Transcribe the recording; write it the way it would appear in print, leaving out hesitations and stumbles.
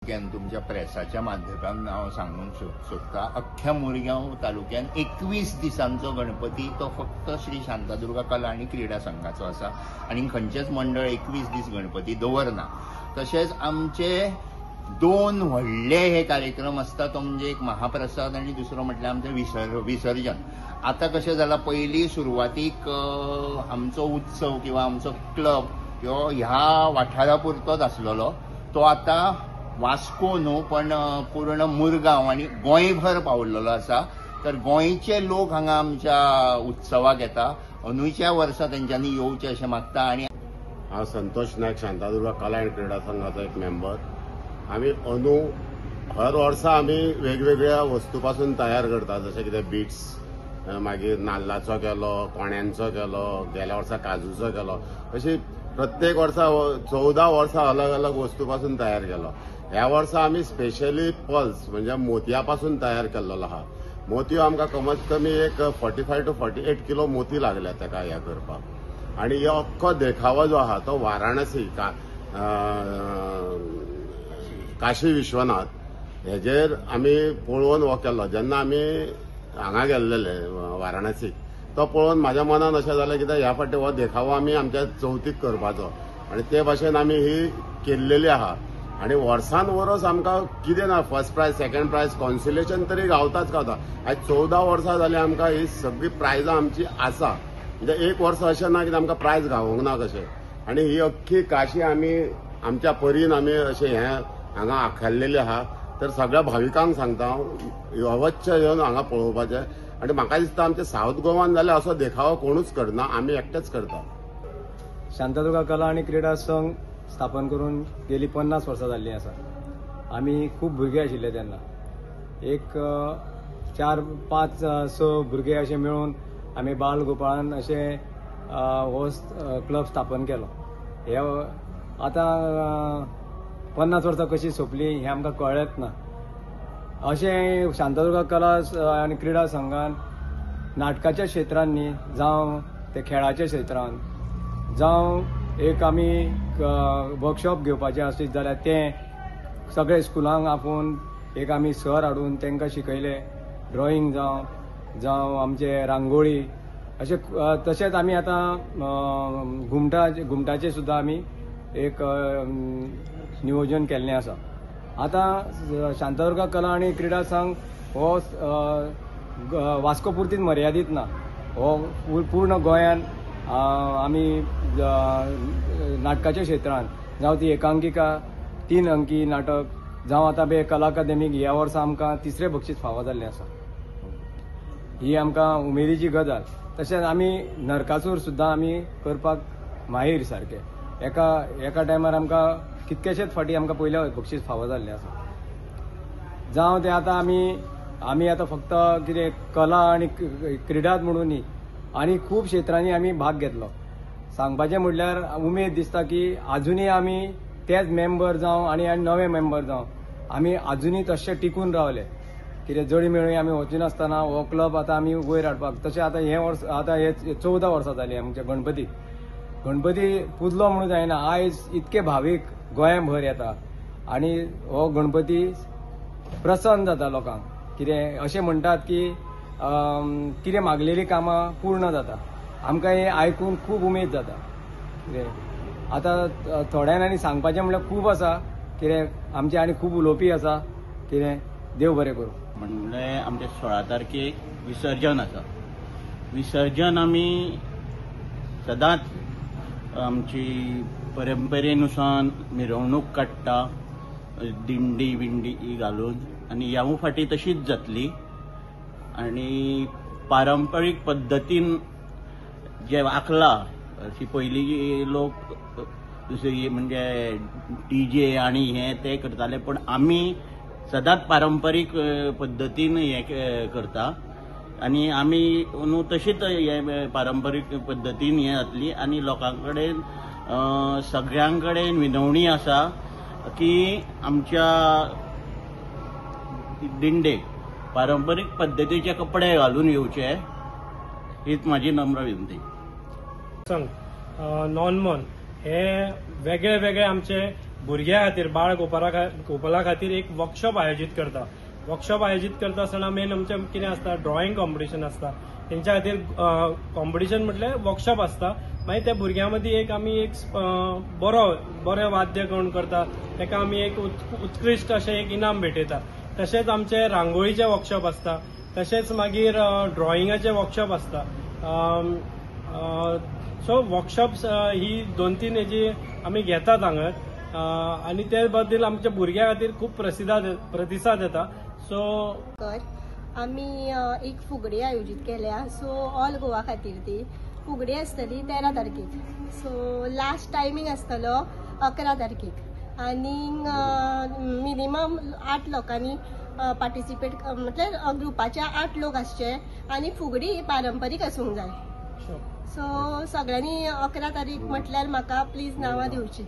तुमच्या प्रेसाच्या माध्यमांतल्यान हांव सांगूंक सोदतां, अख्ख्या मुरगांव तालुक्यात 21 दिसांचो गणपती तो फक्त श्री शांतादुर्गा कला आनी क्रीडा संघाचो आसा आनी खंयचेच मंडळ 21 दीस गणपती दवरना। तशेंच आमचे 2 व्हडले हे कार्यक्रम आसता, तो म्हणजे एक महाप्रसाद आनी दुसरो म्हटल्यार आमचें विसर्जन। आता कशें जालां, पयलीं सुरवातीक आमचो उत्सव किंवा आमचो क्लब ह्या वाठारा पुरतोच आसलेलो, तो आता वास्को न्हू पण पूर्ण मुरगांव आनी गोंयभर पावलेलो आसा। तर गोंयचे लोक हांगा आमच्या उत्सवाक येता, अंदूच्या वर्सा तेंच्यांनी येवचें अशें मागता। आनी हांव संतोष नायक शांतादुर्गा कला आनी क्रीडा संघाचो एक मेंबर। आमी अंदू हर वर्सा आमी वेगवेगळ्या वस्तूपासून तयार करता, जशें कितें बीट्स, मागीर नाल्लाचो केलो, कोण्यांचो केलो, गेल्या वर्सा काजूचो केलो, अशी प्रत्येक वर्सा 14 वर्सां अलग अलग वस्तूपासून तयार केलो। ह्या वर्सा आमी स्पेशली पल्स म्हणजे मोतयापासून तयार केल्लो आहा। मोतयो आमकां कमीत कमी एक 45 to 48 किलो मोती लागल्या ताका हें करपाक। आनी हो अख्खो देखावो जो आहा तो वाराणसी काशी विश्वनाथ हेजेर आमी पळोवन हो केल्लो। जेन्ना आमी हांगा गेल्लेले वाराणसी, तो पळोवन म्हाज्या मनान अशें जालें, कित्याक ह्या फावटी हो देखावो आमी आमच्या चवथीक करपाचो आनी ते भाशेन आमी ही केल्लेली आहा। आनी वर्सान वरस आमकां कितें ना, first prize, second prize, consolation तरी गावताच गावता। आयज 14 वर्सां जालीं आमकां ही सगळी प्रायजां आमची आसा, म्हणजे एक वर्स अशें ना की आमकां प्रायज गावोंक ना कशें। आनी ही अख्खी काशी आमी आमच्या परीन आमी अशें हें हांगा आखल्लेली आहा। तर सगळ्या भाविकांक सांगता हांव अवश्य येवन हांगा पळोवपाचें। आनी म्हाका दिसता आमच्या सावथ गोवान जाल्यार असो देखावो कोणूच करना, आमी एकटेच करता। शांतादुर्गा कला आनी क्रीडा संघ स्थापन करून गेली 50 वर्सां जाल्लीं आसा। आमी खूब भुरगे आशिल्ले तेन्ना, एक 4-5-6 भुरगे अशे मेळून आमी बाल गोपाळान अशें हो क्लब स्थापन केलो। हे आतां 50 वर्सां कशी सोंपली हें आमकां कळत ना। अशें शांतादुर्गा कला आनी क्रीडा संघान नाटकाच्या क्षेत्रांनी जावं ते खेळाच्या क्षेत्रांत जावं एक आमी वर्कशॉप घेवपाचें आसत जाल्यार ते सगळे स्कुलांक आपोवन एक आमी सर हाडून तांकां शिकयले। ड्रॉईंग जावं आमचे रांगोळी अशें। तशेंच आमी आतां घुमटाचें सुद्दां आमी एक नियोजन केल्लें आसा। आतां शांतादुर्गा कला आनी क्रीडा संघ हो वास्को पुरतीच मर्यादीत ना, हो पूर्ण गोंयान आमी नाटकाच्या क्षेत्रांत जावं ती एकांकिका, 3 अंकी नाटक जावं आतां कला अकादेमीक ह्या वर्सा आमकां 3रे बक्षीस फावो जाल्लें आसा। ही आमकां उमेदीची गजाल। तशेंच आमी नरकासूर सुद्दां आमी करपाक माहीर सारके। एका टायमार आमकां कितकेशेच फावटी आमकां पयल्या बक्षीस फावो जाल्लें आसा। जावं ते आतां आमी आतां फक्त कितें कला आनी क्रीडाच म्हणून न्ही, आनी खूब क्षेत्रांनी आमी भाग घेतलो। सांगपाचें म्हणल्यार उमेद दिसता की आजुनूय आमी तेच मेंबर जावं आनी नवे मेंबर जावं आमी आजुनूय तशे टिकून रावले। कितें जळी मेळ्ळी आमी वचून आसतना हो क्लब आतां आमी वयर हाडपाक, तशें आतां हे वर्स आतां हे 14 वर्सां जालीं आमच्या गणपती पुजलो म्हणून जायना। आयज इतके भावीक गोंयभर येता आनी हो गणपती प्रसन्न जाता लोकांक। कितें अशें म्हणटात की कितें मागलेलीं कामां पूर्ण जाता। आमकां हें आयकून खूब उमेद जाता। कितें आतां थोड्यान आनी सांगपाचें म्हणल्यार खूब आसा, कितें आमचें आनी खूब उलोवपी आसा। कितें देव बरें करूं। म्हणजे आमच्या 16 तारखेक विसर्जन आसा। विसर्जन आमी सदांच आमची परंपरेनुसार मिरवणूक काडटा, दिंडी बिंडी घालून, आनी ह्या फाटी तशीच जातली। आनी पारंपारीक पद्दतीन जे आखला अशी पयलीं लोक दुसरी म्हणजे डीजे आनी हे ते करताले, पण आमी सदांच पारंपारीक पद्दतीन हे करता। आनी आमी न्हू तशीच हे पारंपारीक पद्दतीन हे जातली। आनी लोकां कडेन सगळ्यां कडेन विनवणी आसा की आमच्या दिंडेक पारंपारीक पद्दतीचे कपडे घालून येवचे, हीच म्हाजी नम्र विनंती। नॉनमन हे वेगळे वेगळे आमचे भुरग्यां खातीर बाळ गोपाला खातीर एक वर्कशॉप आयोजीत करता. वर्कशॉप आयोजीत करता आसतना मेन आमचें कितें आसता, ड्रॉइंग कॉम्पिटिशन आसता. तेंच्या खातीर कॉम्पिटिशन म्हटल्यार वर्कशॉप आसता. मागीर त्या भुरग्यां मदीं एक बरें वाद्य कोण करता ताका आमी एक उत्कृश्ट अशें एक इनाम भेटयता. तशेंच आमचे रांगोळीचे वर्कशॉप आसता. तशेंच मागीर ड्रॉइंगाचे वर्कशॉप आसता. सो वर्कशॉप्स ही 2-3 हेजी आमी घेतात हांगा आनी ते बद्दल आमच्या भुरग्यां खातीर खूब प्रतिसाद येता. सो आमी एक फुगडी आयोजीत केल्या. सो ऑल गोवा खातीर ती फुगडी आसतली 13 तारखेक. सो लास्ट टायमींग आसतलो 11 तारखेक आनी मिनिमम 8 लोकांनी पार्टिसिपेट म्हटल्यार ग्रुपाचे 8 लोक आसचे आनी फुगडी पारंपारीक आसूंक जाय. सो सगळ्यांनी 11 तारीख म्हटल्यार म्हाका प्लीज नांवां दिवची.